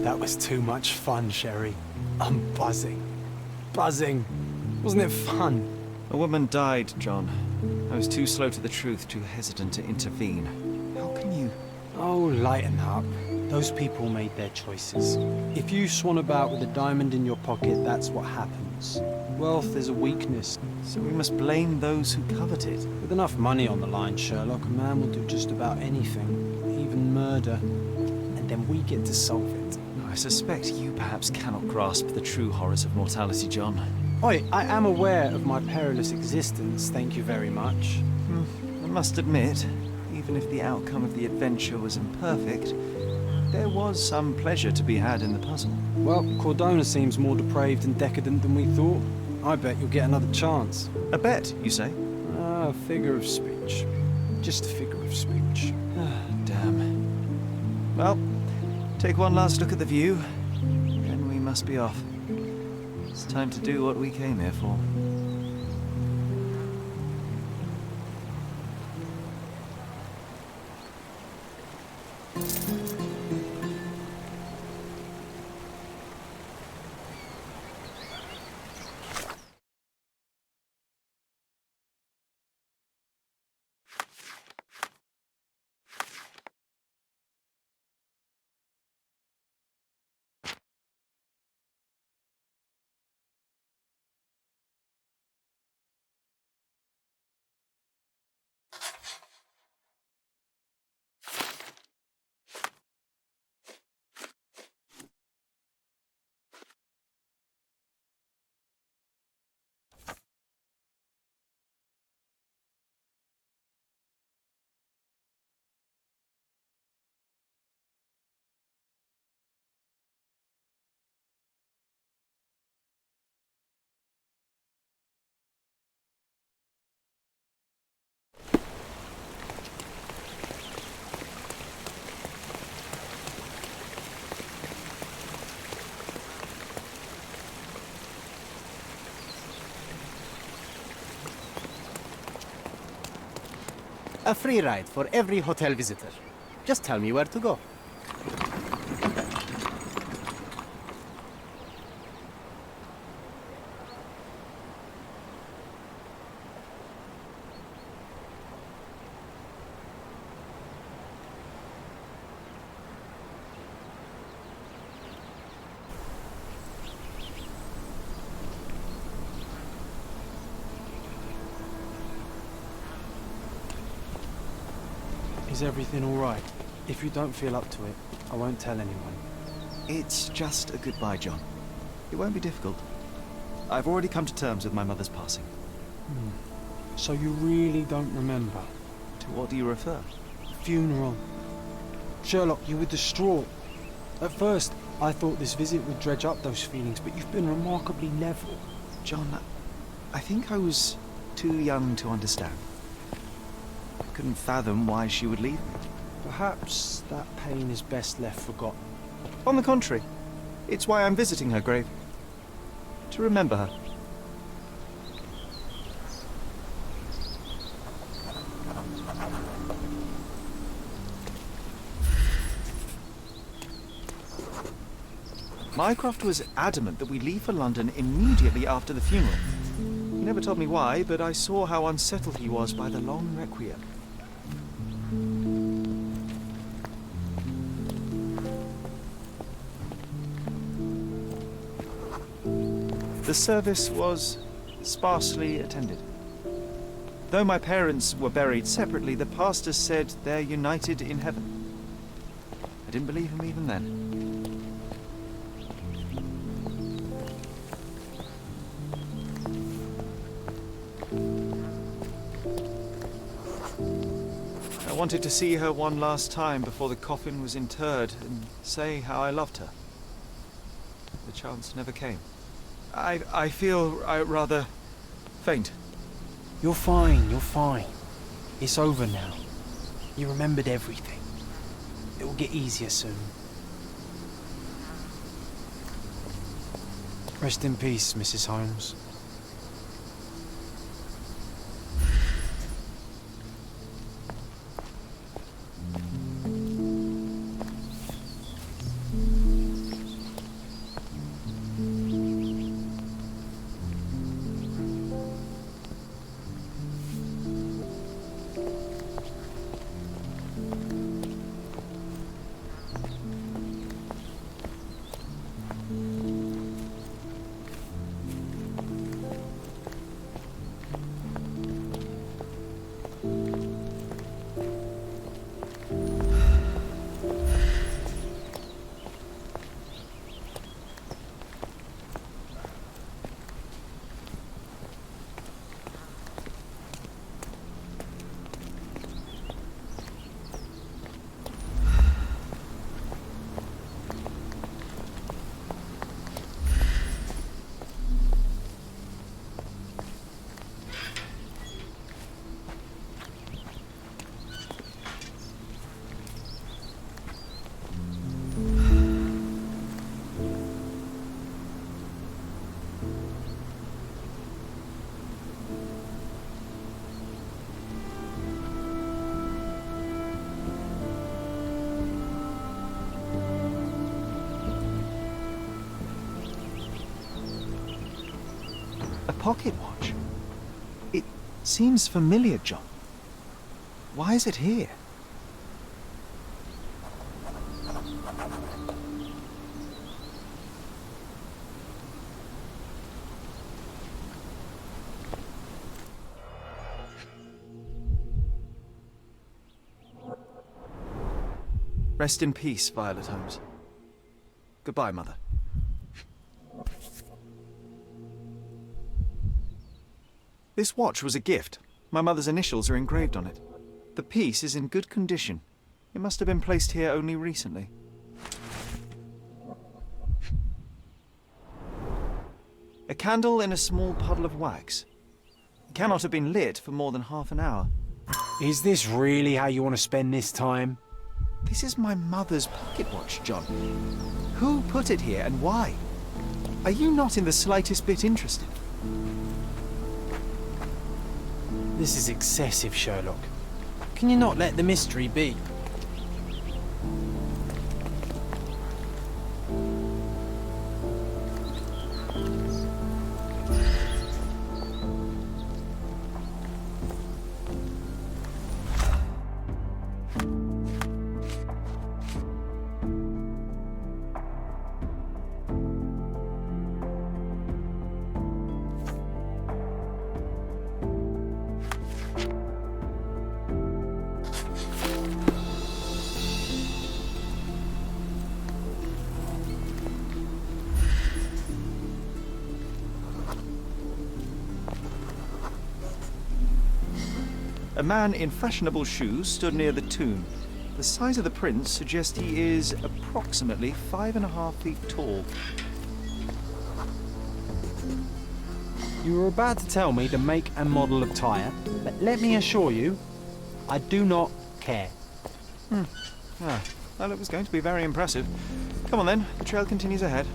That was too much fun, Sherry. I'm buzzing. Buzzing. Wasn't it fun? A woman died, John. I was too slow to the truth, too hesitant to intervene. How can you... Oh, lighten up. Those people made their choices. If you swan about with a diamond in your pocket, that's what happens. Wealth is a weakness. So we must blame those who covet it. With enough money on the line, Sherlock, a man will do just about anything, even murder. And then we get to solve it. I suspect you perhaps cannot grasp the true horrors of mortality, John. Oi, I am aware of my perilous existence, thank you very much. I must admit, even if the outcome of the adventure was imperfect, there was some pleasure to be had in the puzzle. Well, Cordona seems more depraved and decadent than we thought. I bet you'll get another chance. A bet, you say? Ah, a figure of speech. Just a figure of speech. Damn. Well, take one last look at the view, then we must be off. It's time to do what we came here for. A free ride for every hotel visitor. Just tell me where to go. Is everything all right? If you don't feel up to it, I won't tell anyone. It's just a goodbye, John. It won't be difficult. I've already come to terms with my mother's passing. So you really don't remember? To what do you refer? Funeral. Sherlock, you were distraught. At first, I thought this visit would dredge up those feelings, but you've been remarkably level. John, I think I was too young to understand. I couldn't fathom why she would leave me. Perhaps that pain is best left forgotten. On the contrary, it's why I'm visiting her grave. To remember her. Mycroft was adamant that we leave for London immediately after the funeral. He never told me why, but I saw how unsettled he was by the long requiem. The service was sparsely attended. Though my parents were buried separately, the pastor said they're united in heaven. I didn't believe him even then. I wanted to see her one last time before the coffin was interred and say how I loved her. The chance never came. I feel rather faint. You're fine, you're fine. It's over now. You remembered everything. It will get easier soon. Rest in peace, Mrs. Holmes. pocket watch. It seems familiar, John. Why is it here? Rest in peace, Violet Holmes. Goodbye, Mother. This watch was a gift. My mother's initials are engraved on it. The piece is in good condition. It must have been placed here only recently. A candle in a small puddle of wax. It cannot have been lit for more than half an hour. Is this really how you want to spend this time? This is my mother's pocket watch, John. Who put it here and why? Are you not in the slightest bit interested? This is excessive, Sherlock. Can you not let the mystery be? A man in fashionable shoes stood near the tomb. The size of the prints suggests he is approximately 5.5 feet tall. You were about to tell me the make and model of tyre, but let me assure you, I do not care. Well, it was going to be very impressive. Come on then, the trail continues ahead.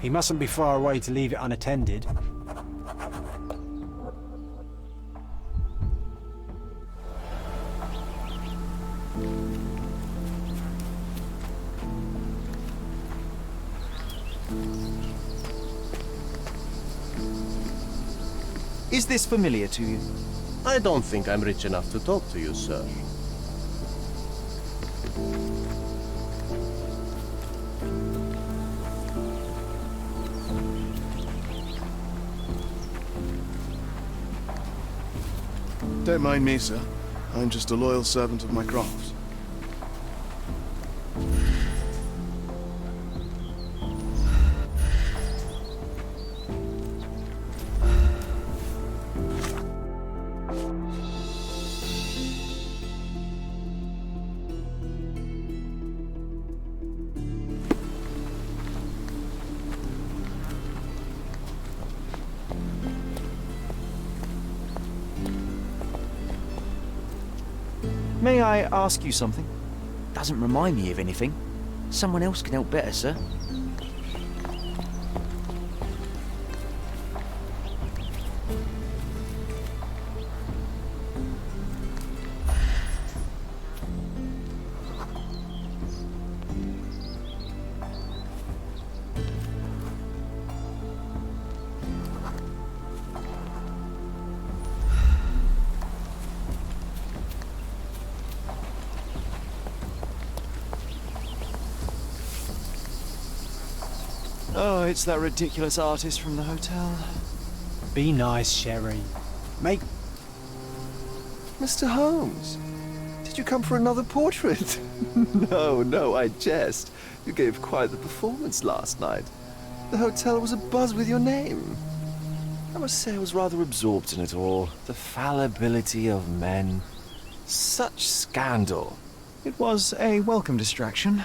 He mustn't be far away to leave it unattended. Is this familiar to you? I don't think I'm rich enough to talk to you, sir. Don't mind me, sir. I'm just a loyal servant of my craft. May I ask you something? Doesn't remind me of anything. Someone else can help better, sir. Oh, it's that ridiculous artist from the hotel. Be nice, Sherry. Make... Mr. Holmes, did you come for another portrait? No, I jest. You gave quite the performance last night. The hotel was abuzz with your name. I must say I was rather absorbed in it all. The fallibility of men. Such scandal. It was a welcome distraction.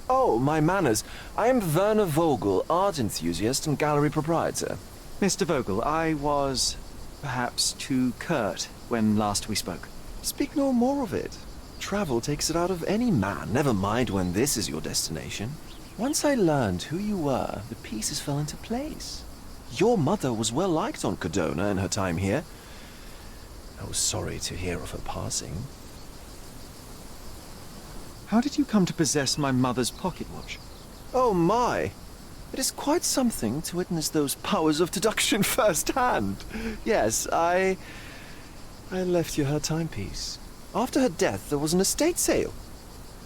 Oh, my manners. I am Werner Vogel, art enthusiast and gallery proprietor. Mr. Vogel, I was perhaps too curt when last we spoke. Speak no more of it. Travel takes it out of any man, never mind when this is your destination. Once I learned who you were, the pieces fell into place. Your mother was well liked on Cardona in her time here. I was sorry to hear of her passing. How did you come to possess my mother's pocket watch? Oh my! It is quite something to witness those powers of deduction firsthand. Yes, I left you her timepiece. After her death, there was an estate sale.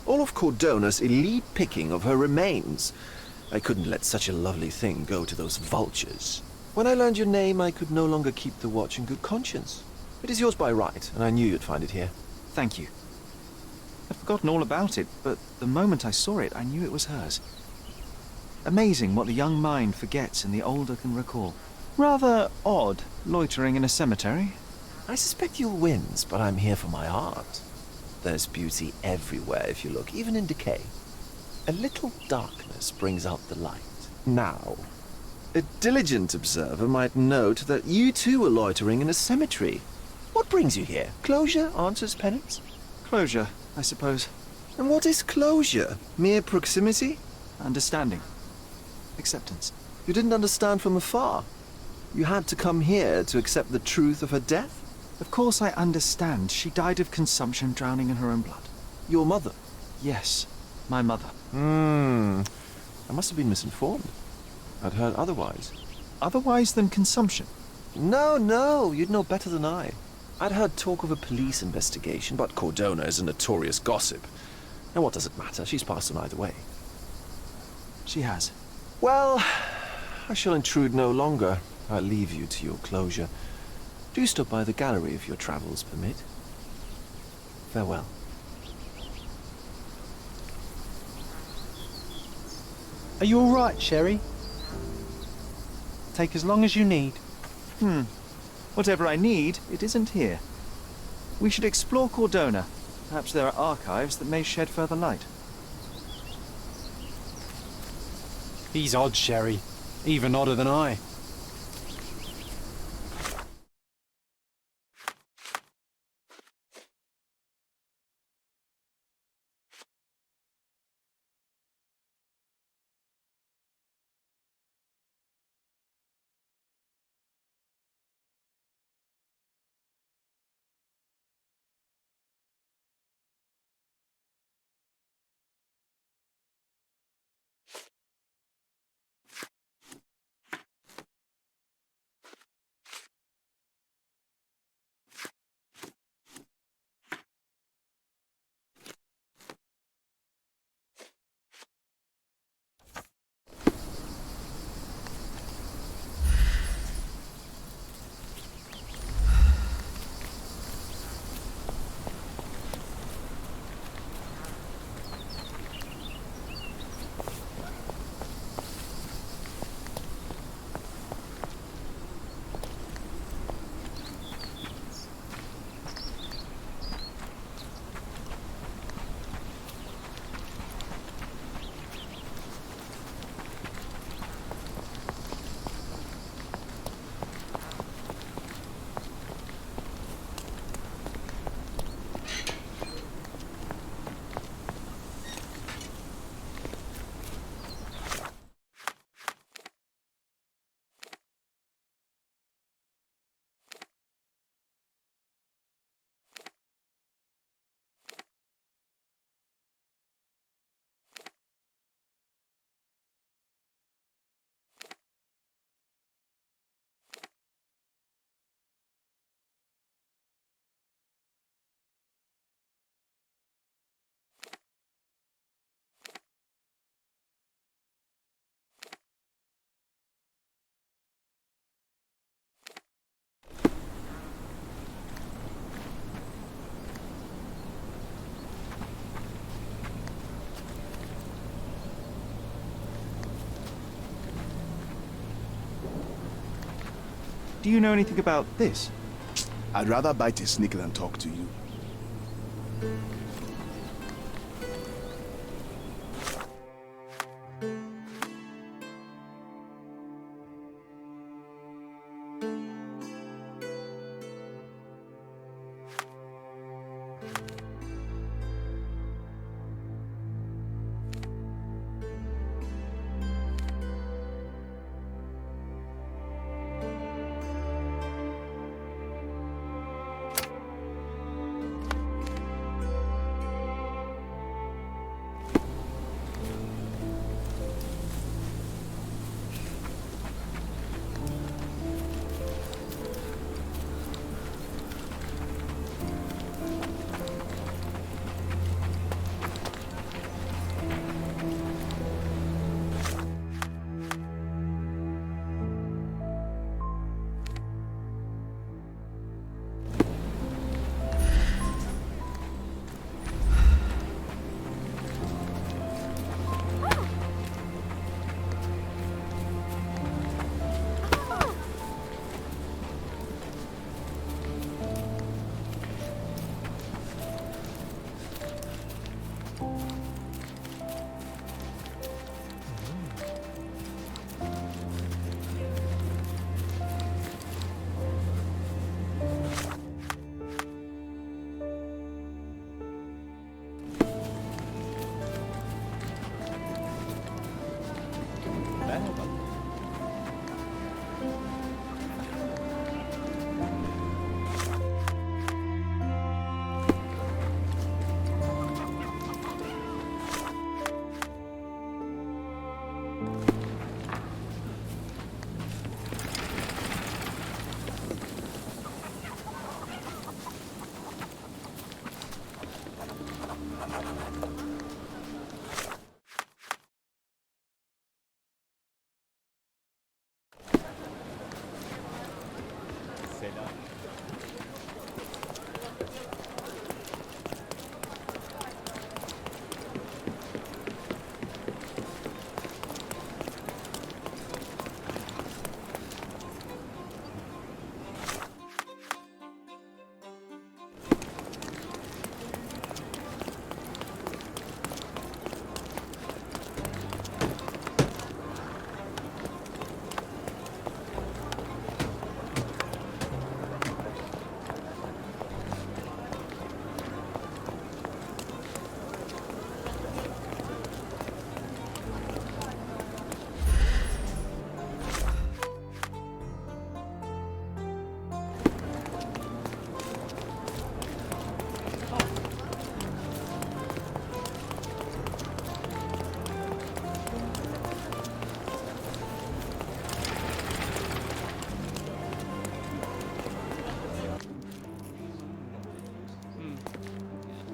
All of Cordona's elite picking of her remains. I couldn't let such a lovely thing go to those vultures. When I learned your name, I could no longer keep the watch in good conscience. It is yours by right, and I knew you'd find it here. Thank you. I'd forgotten all about it, but the moment I saw it, I knew it was hers. Amazing what the young mind forgets and the older can recall. Rather odd, loitering in a cemetery. I suspect you'll win, but I'm here for my art. There's beauty everywhere if you look, even in decay. A little darkness brings out the light. Now, a diligent observer might note that you too were loitering in a cemetery. What brings you here? Closure answers penance? Closure, I suppose. And what is closure? Mere proximity? Understanding. Acceptance. You didn't understand from afar. You had to come here to accept the truth of her death? Of course I understand. She died of consumption, drowning in her own blood. Your mother? Yes, my mother. I must have been misinformed. I'd heard otherwise. Otherwise than consumption? No, you'd know better than I. I'd heard talk of a police investigation, but Cardona is a notorious gossip. And what does it matter? She's passed on either way. She has. Well, I shall intrude no longer. I'll leave you to your closure. Do stop by the gallery if your travels permit. Farewell. Are you all right, Sherry? Take as long as you need. Whatever I need, it isn't here. We should explore Cardona. Perhaps there are archives that may shed further light. He's odd, Sherry. Even odder than I. Do you know anything about this? I'd rather bite a snake than talk to you.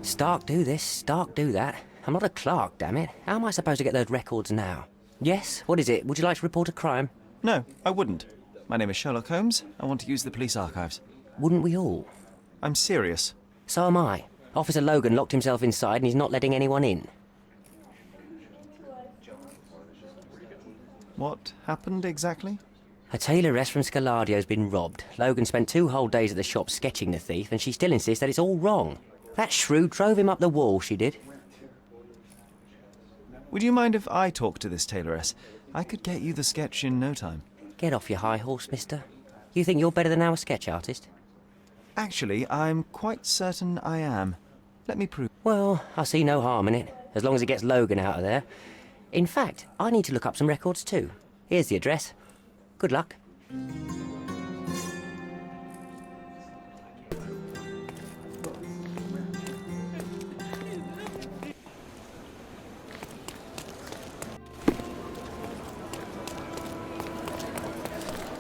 Stark do this, Stark do that. I'm not a clerk, damn it. How am I supposed to get those records now? Yes? What is it? Would you like to report a crime? No, I wouldn't. My name is Sherlock Holmes. I want to use the police archives. Wouldn't we all? I'm serious. So am I. Officer Logan locked himself inside and he's not letting anyone in. What happened exactly? A tailoress from Scaladio's been robbed. Logan spent 2 whole days at the shop sketching the thief and she still insists that it's all wrong. That shrew drove him up the wall, she did. Would you mind if I talk to this tailoress? I could get you the sketch in no time. Get off your high horse, mister. You think you're better than our sketch artist? Actually, I'm quite certain I am. Let me prove. Well, I see no harm in it, as long as it gets Logan out of there. In fact, I need to look up some records too. Here's the address. Good luck.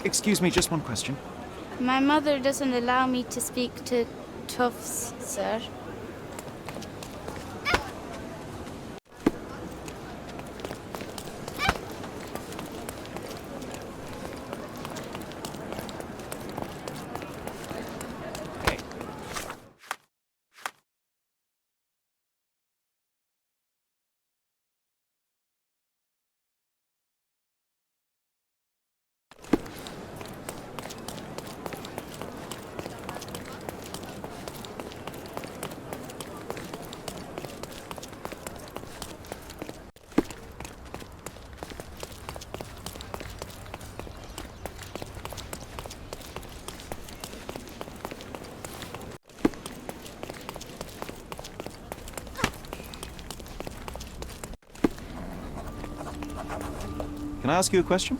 Excuse me, just one question. My mother doesn't allow me to speak to toughs, sir. Can I ask you a question?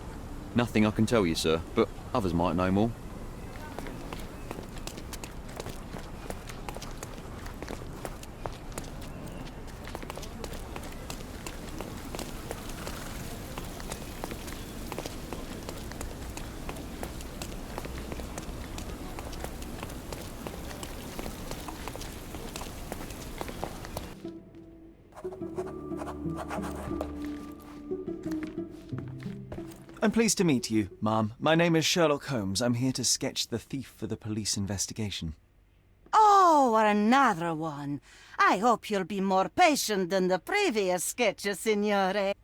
Nothing I can tell you, sir, but others might know more. I'm pleased to meet you, ma'am. My name is Sherlock Holmes. I'm here to sketch the thief for the police investigation. Oh, another one. I hope you'll be more patient than the previous sketches, signore.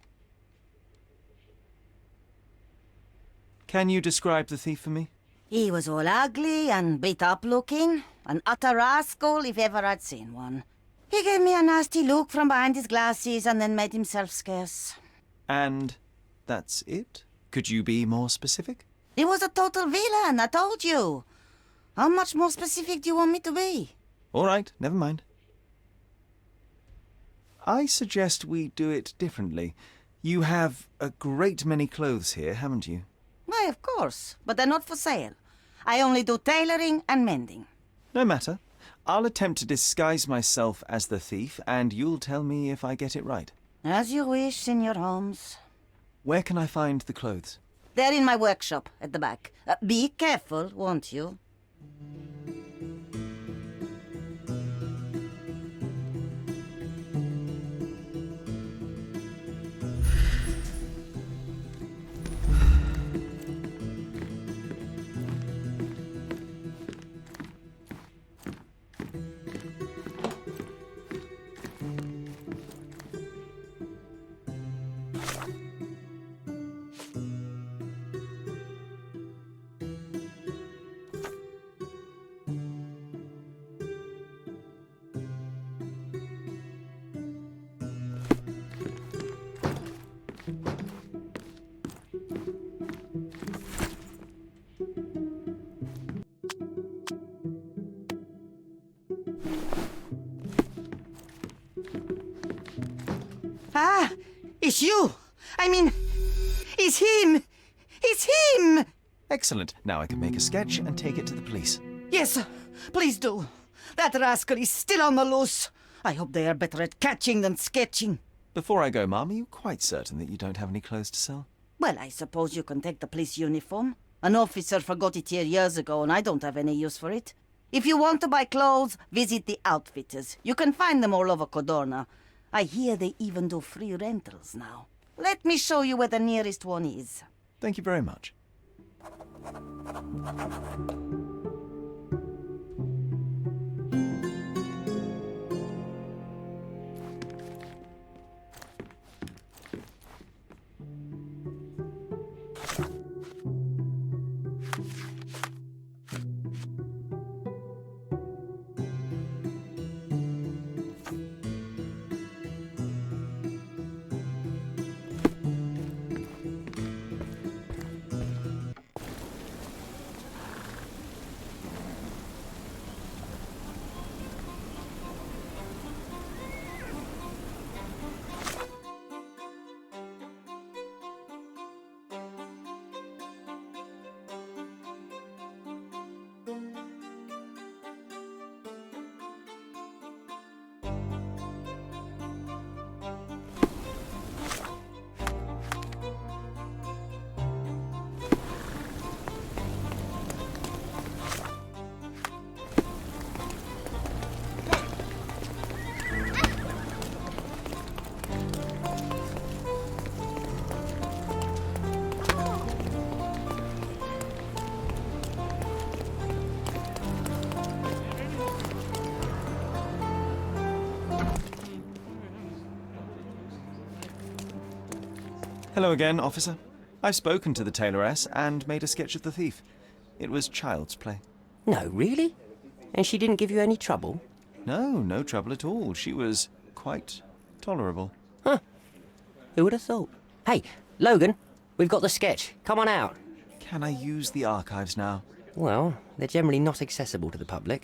Can you describe the thief for me? He was all ugly and beat-up looking. An utter rascal if ever I'd seen one. He gave me a nasty look from behind his glasses and then made himself scarce. And that's it? Could you be more specific? He was a total villain, I told you. How much more specific do you want me to be? All right, never mind. I suggest we do it differently. You have a great many clothes here, haven't you? Why, of course, but they're not for sale. I only do tailoring and mending. No matter. I'll attempt to disguise myself as the thief, and you'll tell me if I get it right. As you wish, Senor Holmes. Where can I find the clothes? They're in my workshop at the back. Be careful, won't you? Ah, it's you. I mean, it's him. It's him. Excellent. Now I can make a sketch and take it to the police. Yes, please do. That rascal is still on the loose. I hope they are better at catching than sketching. Before I go, Mum, are you quite certain that you don't have any clothes to sell? Well, I suppose you can take the police uniform. An officer forgot it here years ago, and I don't have any use for it. If you want to buy clothes, visit the outfitters. You can find them all over Codorna. I hear they even do free rentals now. Let me show you where the nearest one is. Thank you very much. Hello again, officer. I've spoken to the tailoress and made a sketch of the thief. It was child's play. No, really? And she didn't give you any trouble? No trouble at all. She was quite tolerable. Huh. Who would have thought? Hey, Logan, we've got the sketch. Come on out. Can I use the archives now? Well, they're generally not accessible to the public.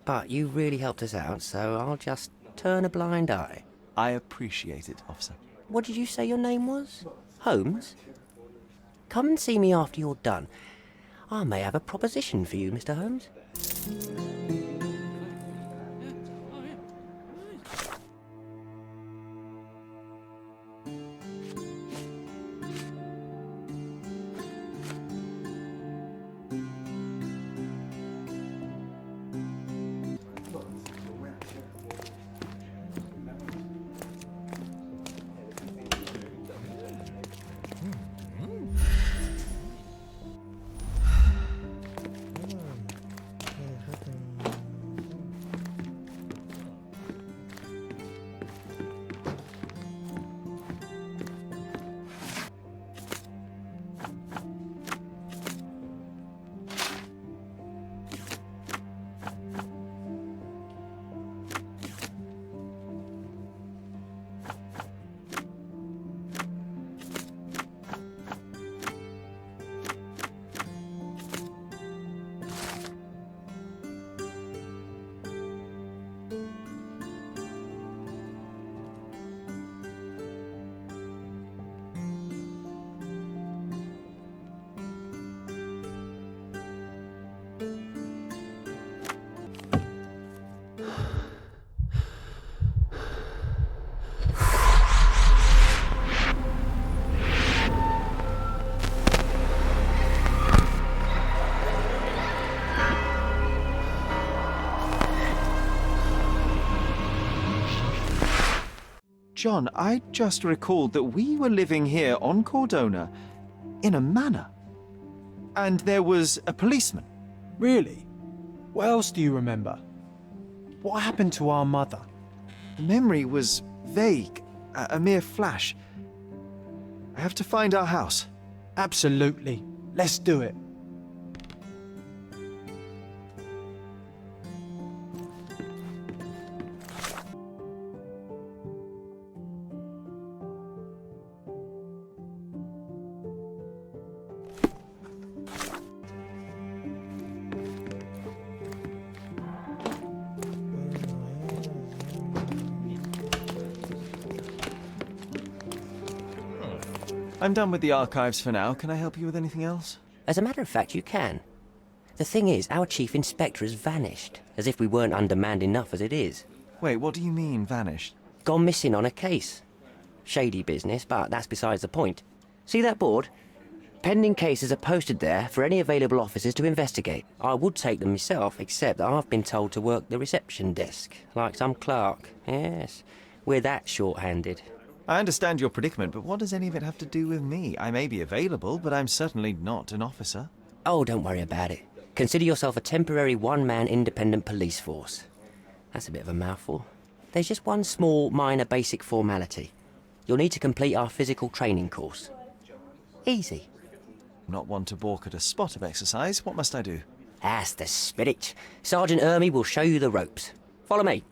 But you really helped us out, so I'll just turn a blind eye. I appreciate it, officer. What did you say your name was? Holmes? Come and see me after you're done. I may have a proposition for you, Mr. Holmes. John, I just recalled that we were living here on Cordona in a manor. And there was a policeman. Really? What else do you remember? What happened to our mother? The memory was vague, a mere flash. I have to find our house. Absolutely. Let's do it. I'm done with the archives for now. Can I help you with anything else? As a matter of fact, you can. The thing is, our chief inspector has vanished, as if we weren't undermanned enough as it is. Wait, what do you mean, vanished? Gone missing on a case. Shady business, but that's besides the point. See that board? Pending cases are posted there for any available officers to investigate. I would take them myself, except that I've been told to work the reception desk, like some clerk. Yes, we're that short-handed. I understand your predicament, but what does any of it have to do with me? I may be available, but I'm certainly not an officer. Oh, don't worry about it. Consider yourself a temporary one-man independent police force. That's a bit of a mouthful. There's just one small, minor basic formality. You'll need to complete our physical training course. Easy. Not one to balk at a spot of exercise. What must I do? That's the spirit. Sergeant Ermy will show you the ropes. Follow me.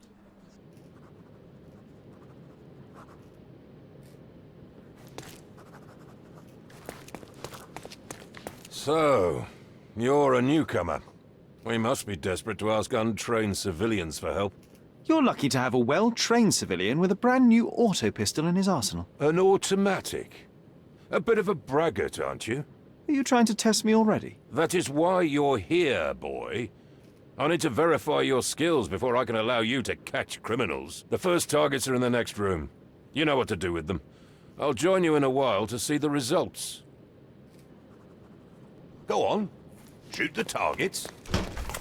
So, you're a newcomer. We must be desperate to ask untrained civilians for help. You're lucky to have a well-trained civilian with a brand new auto pistol in his arsenal. An automatic? A bit of a braggart, aren't you? Are you trying to test me already? That is why you're here, boy. I need to verify your skills before I can allow you to catch criminals. The first targets are in the next room. You know what to do with them. I'll join you in a while to see the results. Go on. Shoot the targets.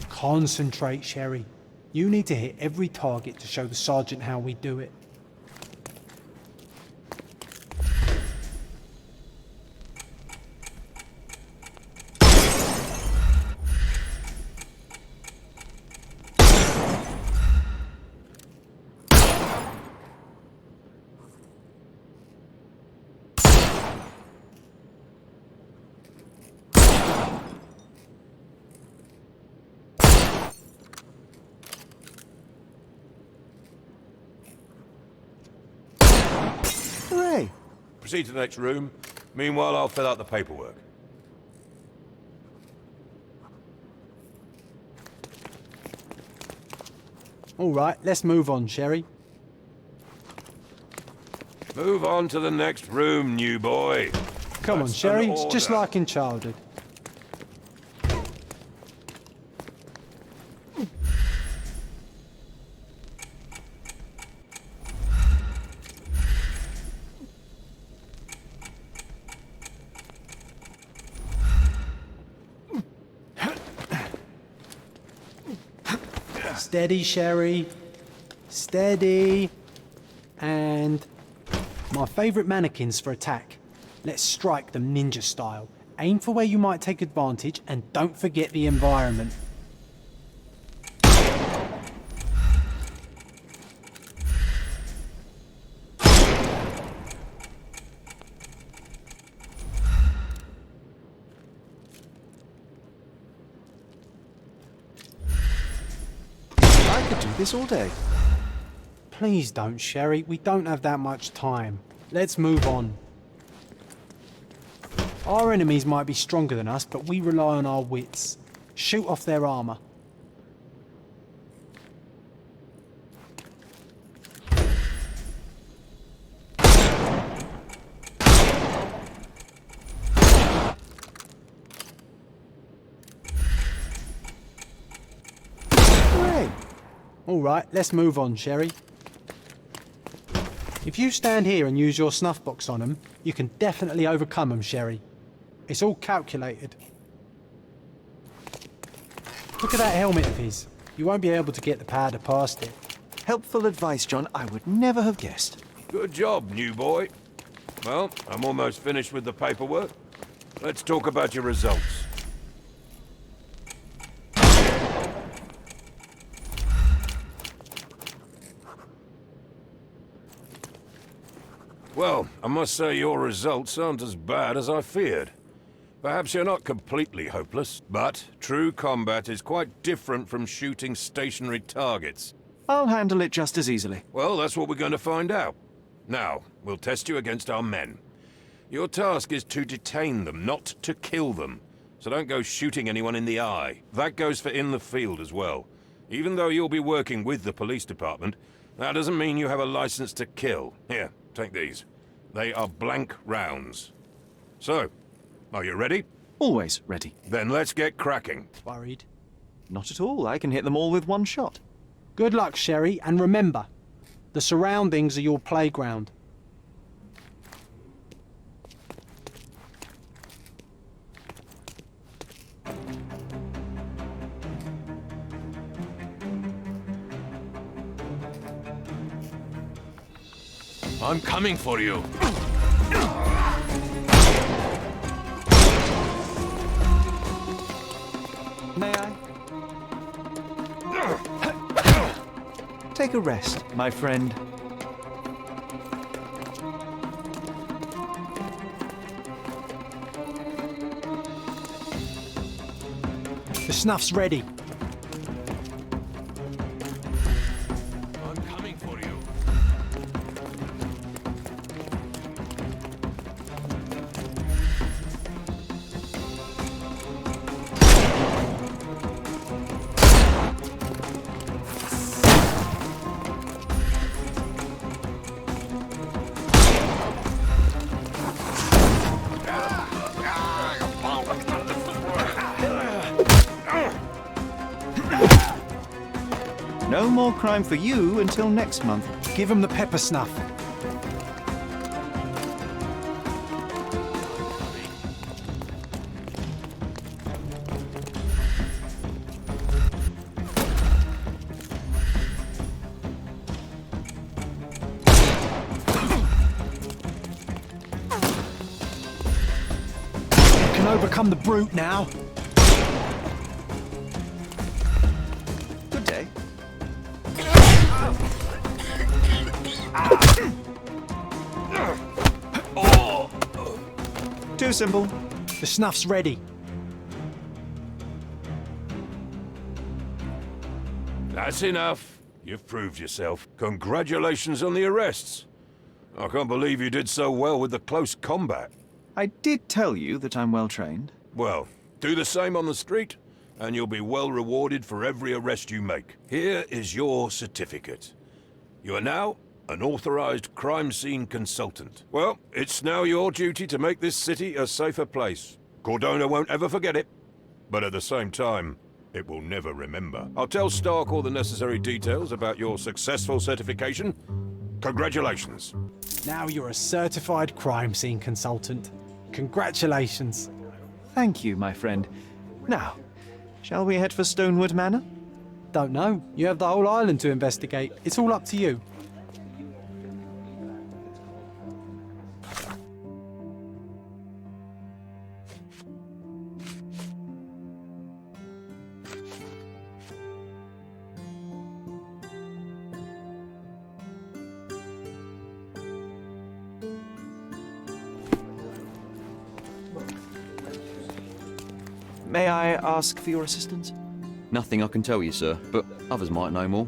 Concentrate, Sherry. You need to hit every target to show the sergeant how we do it. Hooray! Proceed to the next room. Meanwhile, I'll fill out the paperwork. All right, let's move on, Sherry. Move on to the next room, new boy. Come on, That's Sherry. an It's just order. like in childhood. Steady, Sherry. Steady. And my favourite mannequins for attack. Let's strike them ninja style. Aim for where you might take advantage and don't forget the environment. I could do this all day. Please don't, Sherry. We don't have that much time. Let's move on. Our enemies might be stronger than us, but we rely on our wits. Shoot off their armour. Hooray! All right, let's move on, Sherry. If you stand here and use your snuff box on them, you can definitely overcome them, Sherry. It's all calculated. Look at that helmet of his. You won't be able to get the powder past it. Helpful advice, John. I would never have guessed. Good job, new boy. Well, I'm almost finished with the paperwork. Let's talk about your results. Well, I must say your results aren't as bad as I feared. Perhaps you're not completely hopeless, but true combat is quite different from shooting stationary targets. I'll handle it just as easily. Well, that's what we're going to find out. Now, we'll test you against our men. Your task is to detain them, not to kill them. So don't go shooting anyone in the eye. That goes for in the field as well. Even though you'll be working with the police department, that doesn't mean you have a license to kill. Here, take these. They are blank rounds. So, are you ready? Always ready. Then let's get cracking. Worried? Not at all. I can hit them all with one shot. Good luck, Sherry, and remember, the surroundings are your playground. I'm coming for you. May I? Take a rest, my friend. The snuff's ready. I'm coming for you. No more crime for you until next month. Give him the pepper snuff. You can overcome the brute now. Good day. Too simple. The snuff's ready. That's enough. You've proved yourself. Congratulations on the arrests. I can't believe you did so well with the close combat. I did tell you that I'm well trained. Well, do the same on the street, and you'll be well rewarded for every arrest you make. Here is your certificate. You are now an authorized crime scene consultant. Well, it's now your duty to make this city a safer place. Cordona won't ever forget it, but at the same time, it will never remember. I'll tell Stark all the necessary details about your successful certification. Congratulations. Now you're a certified crime scene consultant. Congratulations. Thank you, my friend. Now, shall we head for Stonewood Manor? Don't know. You have the whole island to investigate. It's all up to you. May I ask for your assistance? Nothing I can tell you, sir, but others might know more.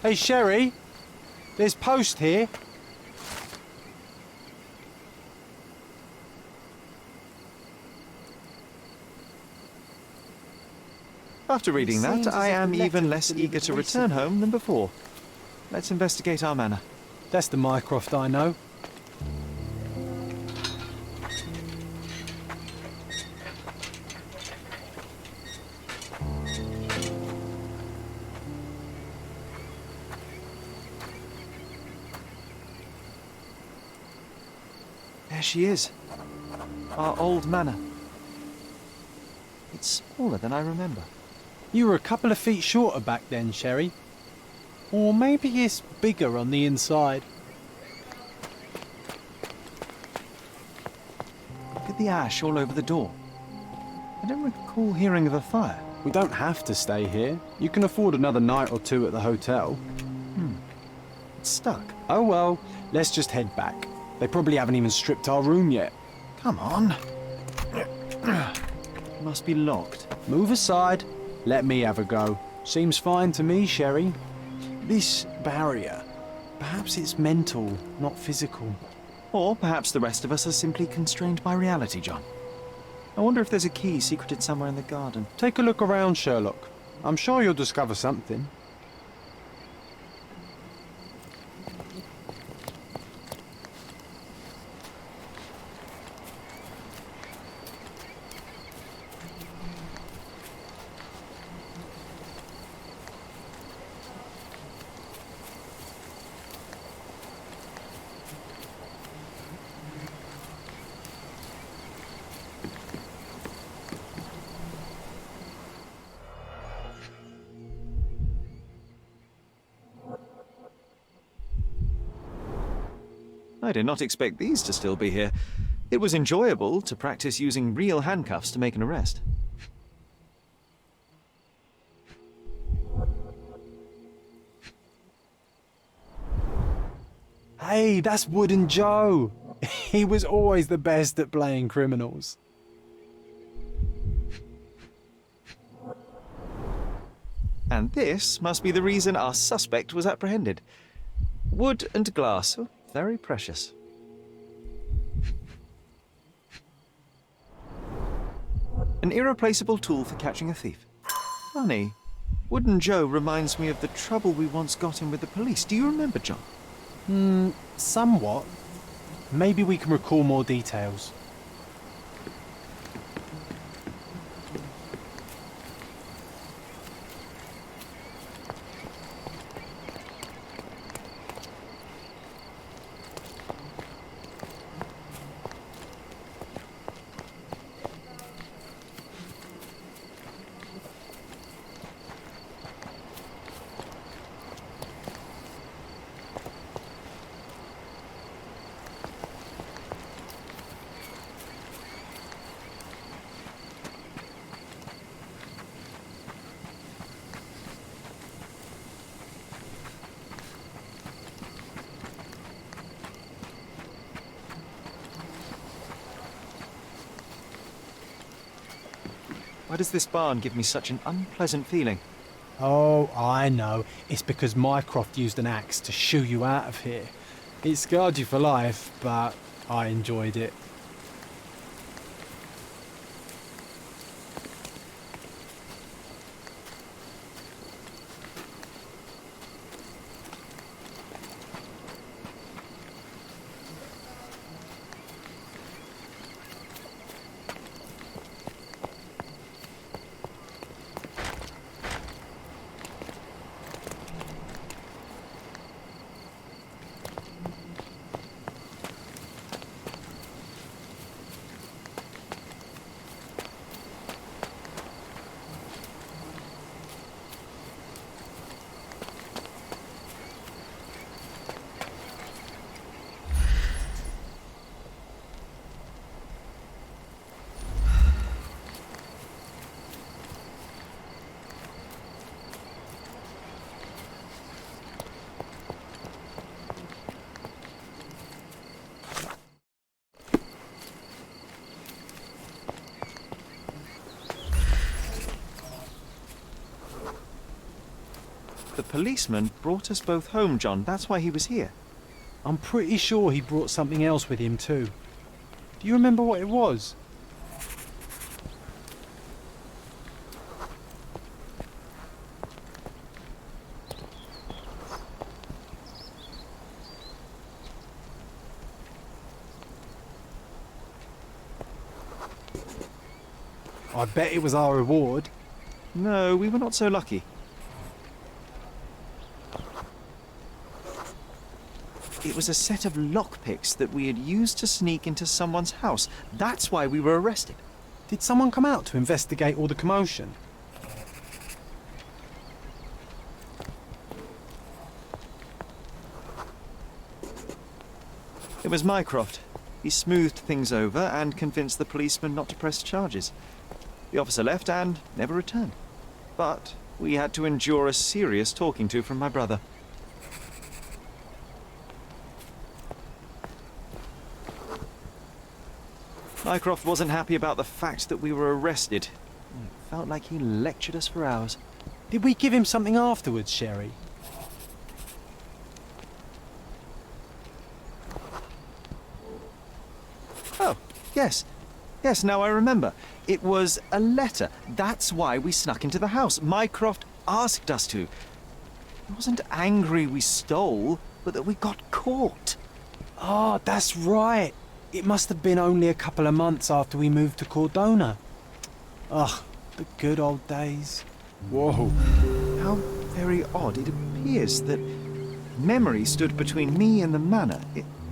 Hey, Sherry, there's post here. After reading that, seems as I if am the letter even was less delivered eager to recently. return home than before. Let's investigate our manor. That's the Mycroft I know. There she is. Our old manor. It's smaller than I remember. You were a couple of feet shorter back then, Sherry. Or maybe it's bigger on the inside. Look at the ash all over the door. I don't recall hearing of a fire. We don't have to stay here. You can afford another night or two at the hotel. It's stuck. Oh well, let's just head back. They probably haven't even stripped our room yet. Come on. Must be locked. Move aside. Let me have a go. Seems fine to me, Sherry. This barrier, perhaps it's mental, not physical. Or perhaps the rest of us are simply constrained by reality, John. I wonder if there's a key secreted somewhere in the garden. Take a look around, Sherlock. I'm sure you'll discover something. I did not expect these to still be here. It was enjoyable to practice using real handcuffs to make an arrest. Hey, that's Wooden Joe. He was always the best at playing criminals. And this must be the reason our suspect was apprehended. Wood and glass. Oh, very precious. An irreplaceable tool for catching a thief. Funny. Wooden Joe reminds me of the trouble we once got in with the police. Do you remember, John? Somewhat. Maybe we can recall more details. Why does this barn give me such an unpleasant feeling? Oh, I know. It's because Mycroft used an axe to shoo you out of here. It scarred you for life, but I enjoyed it. The policeman brought us both home, John. That's why he was here. I'm pretty sure he brought something else with him too. Do you remember what it was? I bet it was our reward. No, we were not so lucky. It was a set of lockpicks that we had used to sneak into someone's house. That's why we were arrested. Did someone come out to investigate all the commotion? It was Mycroft. He smoothed things over and convinced the policeman not to press charges. The officer left and never returned. But we had to endure a serious talking to from my brother. Mycroft wasn't happy about the fact that we were arrested. It felt like he lectured us for hours. Did we give him something afterwards, Sherry? Oh, yes. Yes, now I remember. It was a letter. That's why we snuck into the house. Mycroft asked us to. He wasn't angry we stole, but that we got caught. Oh, that's right. It must have been only a couple of months after we moved to Cordona. Ugh, the good old days. Whoa. How very odd. It appears that memory stood between me and the manor.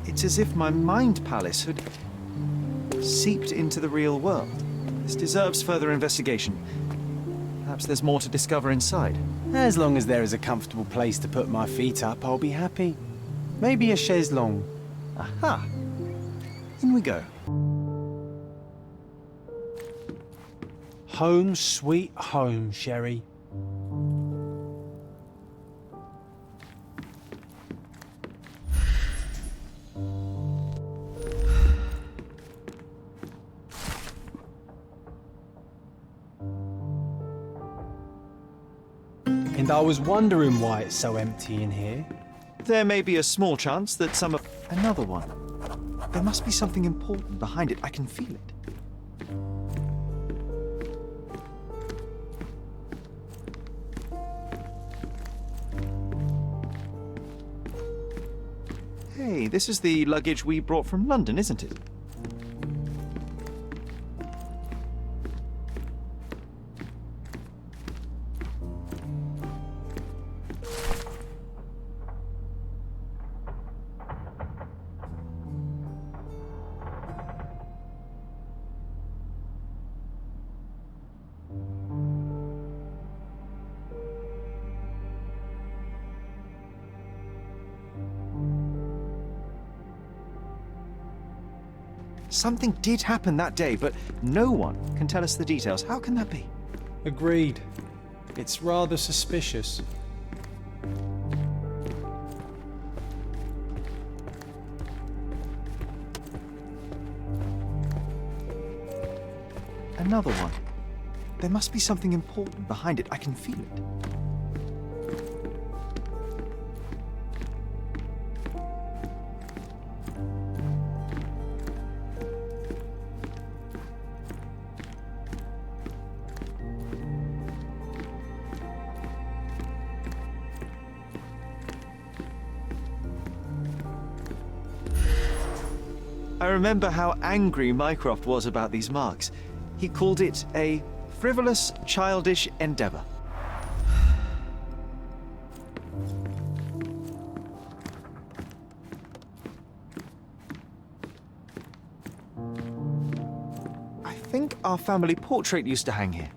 It's as if my mind palace had seeped into the real world. This deserves further investigation. Perhaps there's more to discover inside. As long as there is a comfortable place to put my feet up, I'll be happy. Maybe a chaise longue. Aha! In we go. Home sweet home, Sherry. And I was wondering why it's so empty in here. There may be a small chance that some of... Another one. There must be something important behind it. I can feel it. Hey, this is the luggage we brought from London, isn't it? Something did happen that day, but no one can tell us the details. How can that be? Agreed. It's rather suspicious. Another one. There must be something important behind it. I can feel it. I remember how angry Mycroft was about these marks. He called it a frivolous, childish endeavor. I think our family portrait used to hang here.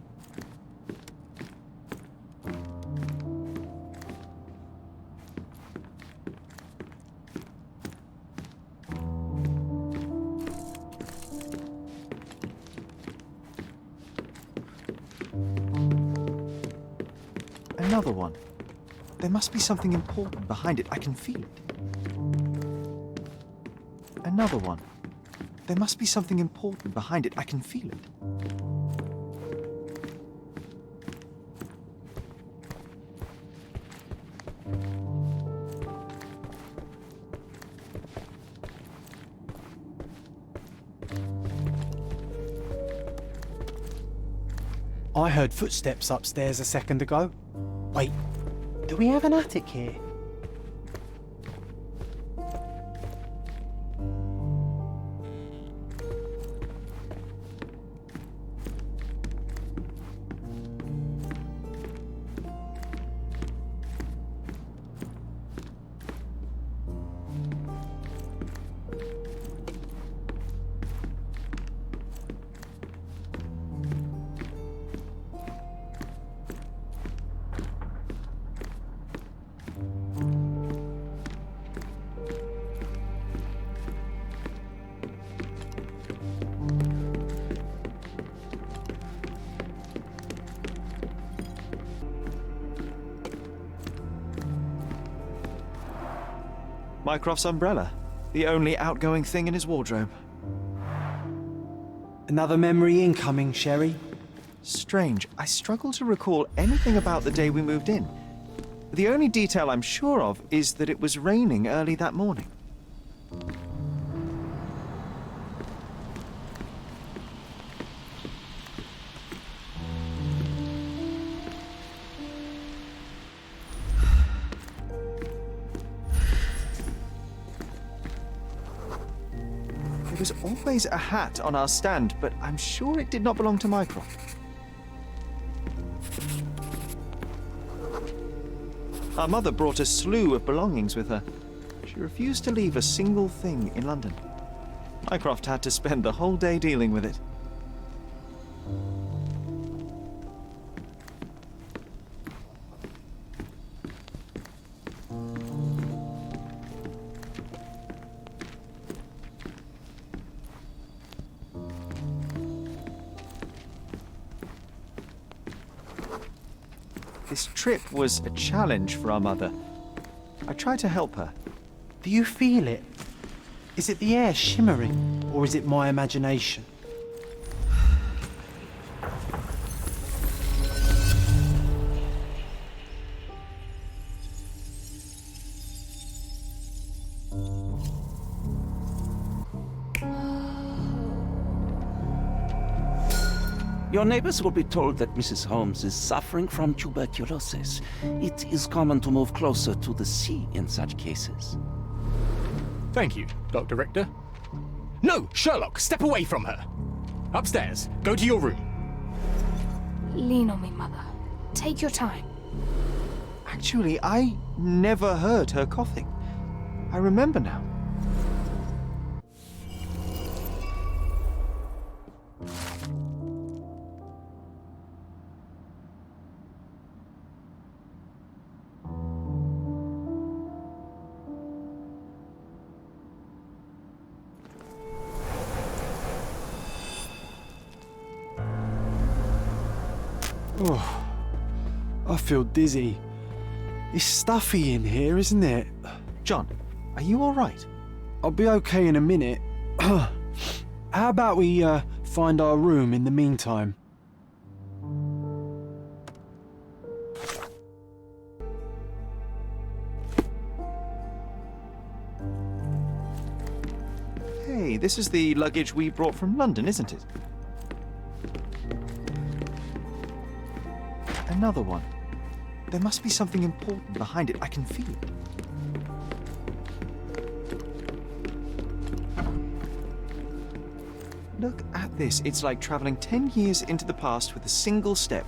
Another one. There must be something important behind it. I can feel it. Another one. There must be something important behind it. I can feel it. I heard footsteps upstairs a second ago. Wait, do we have an attic here? Mycroft's umbrella, the only outgoing thing in his wardrobe. Another memory incoming, Sherry. Strange. I struggle to recall anything about the day we moved in. The only detail I'm sure of is that it was raining early that morning. There was always a hat on our stand, but I'm sure it did not belong to Mycroft. Our mother brought a slew of belongings with her. She refused to leave a single thing in London. Mycroft had to spend the whole day dealing with it. This trip was a challenge for our mother. I tried to help her. Do you feel it? Is it the air shimmering, or is it my imagination? Your neighbors will be told that Mrs. Holmes is suffering from tuberculosis. It is common to move closer to the sea in such cases. Thank you, Dr. Richter. No, Sherlock, step away from her. Upstairs, go to your room. Lean on me, Mother. Take your time. Actually, I never heard her coughing. I remember now. Oh, I feel dizzy. It's stuffy in here, isn't it? John, are you all right? I'll be okay in a minute. How about we find our room in the meantime? Hey, this is the luggage we brought from London, isn't it? Another one. There must be something important behind it. I can feel it. Look at this. It's like traveling 10 years into the past with a single step.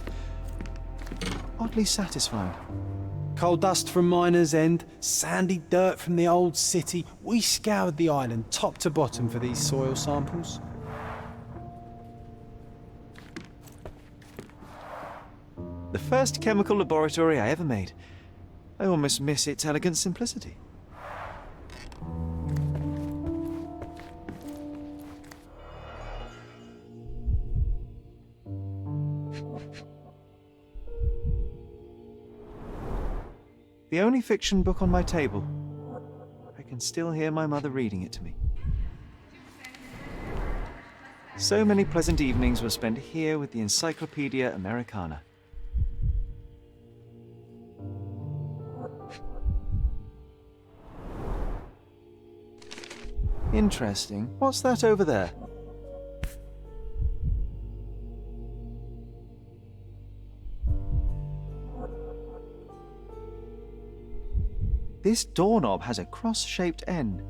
Oddly satisfying. Coal dust from Miner's End, sandy dirt from the old city. We scoured the island top to bottom for these soil samples. The first chemical laboratory I ever made. I almost miss its elegant simplicity. The only fiction book on my table. I can still hear my mother reading it to me. So many pleasant evenings were spent here with the Encyclopedia Americana. Interesting. What's that over there? This doorknob has a cross-shaped N.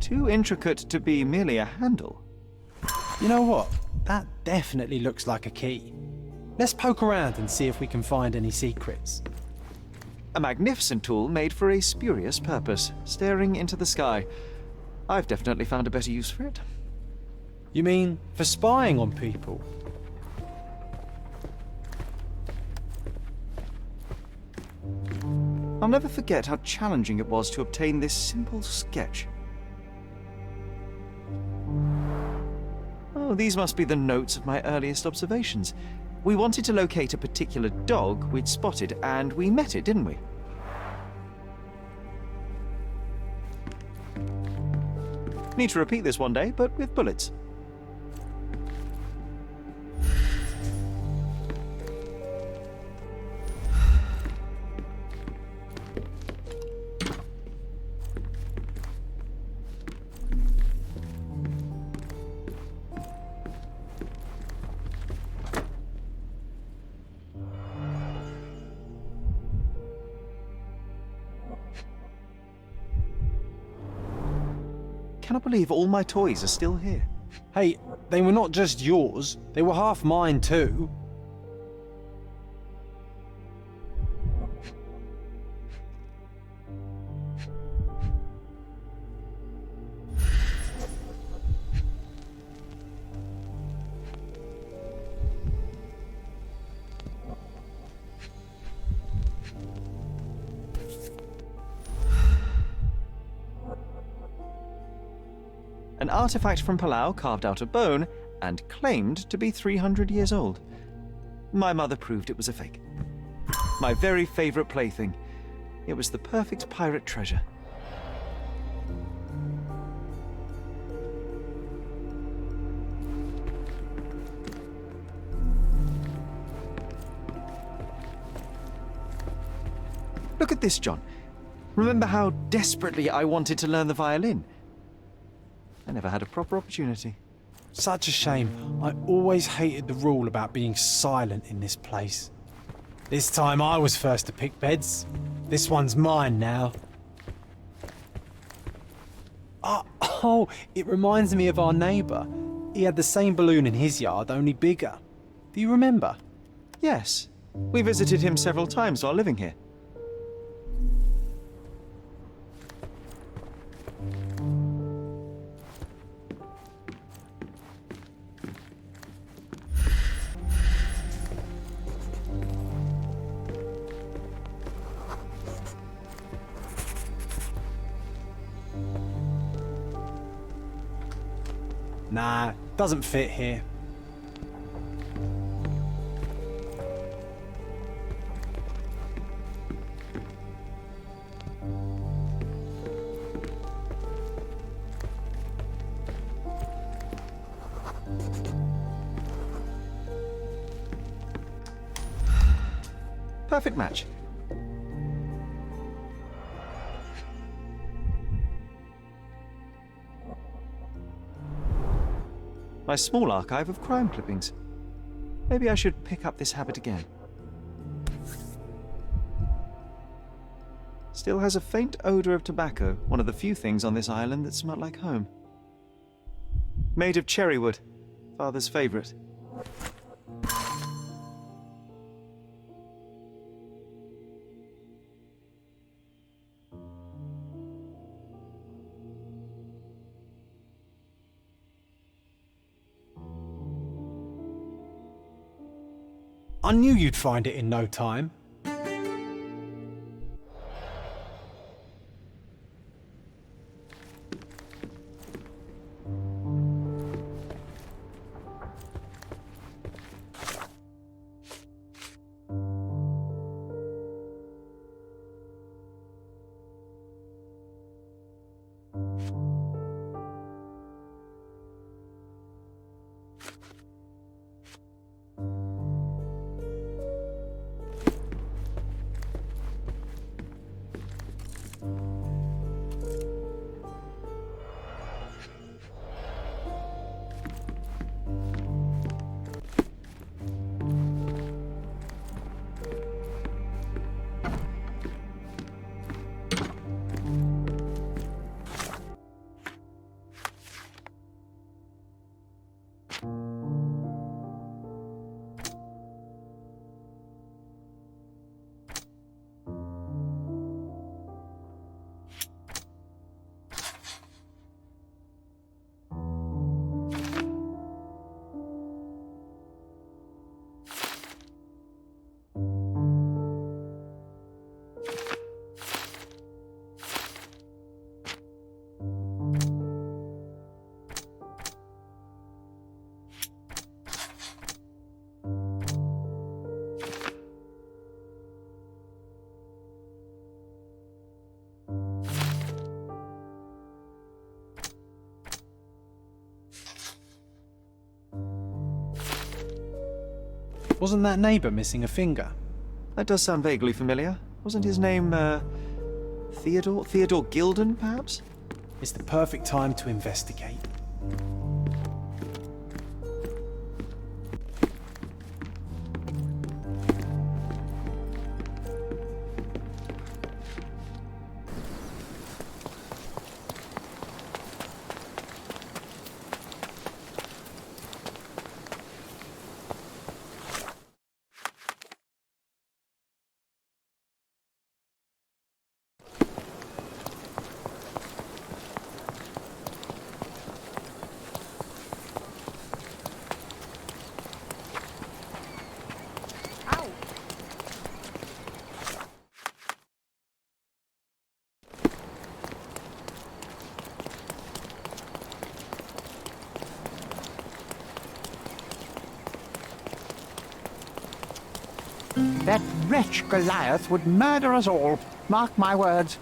Too intricate to be merely a handle. You know what? That definitely looks like a key. Let's poke around and see if we can find any secrets. A magnificent tool made for a spurious purpose, staring into the sky. I've definitely found a better use for it. You mean for spying on people? I'll never forget how challenging it was to obtain this simple sketch. Oh, these must be the notes of my earliest observations. We wanted to locate a particular dog we'd spotted, and we met it, didn't we? Need to repeat this one day, but with bullets. cannot believe all my toys are still here. Hey, they were not just yours, they were half mine too. An artifact from Palau carved out of bone and claimed to be 300 years old. My mother proved it was a fake. My very favorite plaything. It was the perfect pirate treasure. Look at this, John. Remember how desperately I wanted to learn the violin? I never had a proper opportunity. Such a shame. I always hated the rule about being silent in this place. This time I was first to pick beds. This one's mine now. Oh, it reminds me of our neighbour. He had the same balloon in his yard, only bigger. Do you remember? Yes. We visited him several times while living here. Nah, doesn't fit here. Perfect match. My small archive of crime clippings. Maybe I should pick up this habit again. Still has a faint odor of tobacco, one of the few things on this island that smell like home. Made of cherry wood, Father's favorite. I knew you'd find it in no time. Wasn't that neighbour missing a finger? That does sound vaguely familiar. Wasn't his name, Theodore? Theodore Gilden, perhaps? It's the perfect time to investigate. That wretch Goliath would murder us all. Mark my words.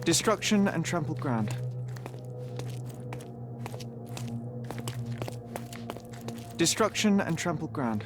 Destruction and trampled ground. Destruction and trampled ground.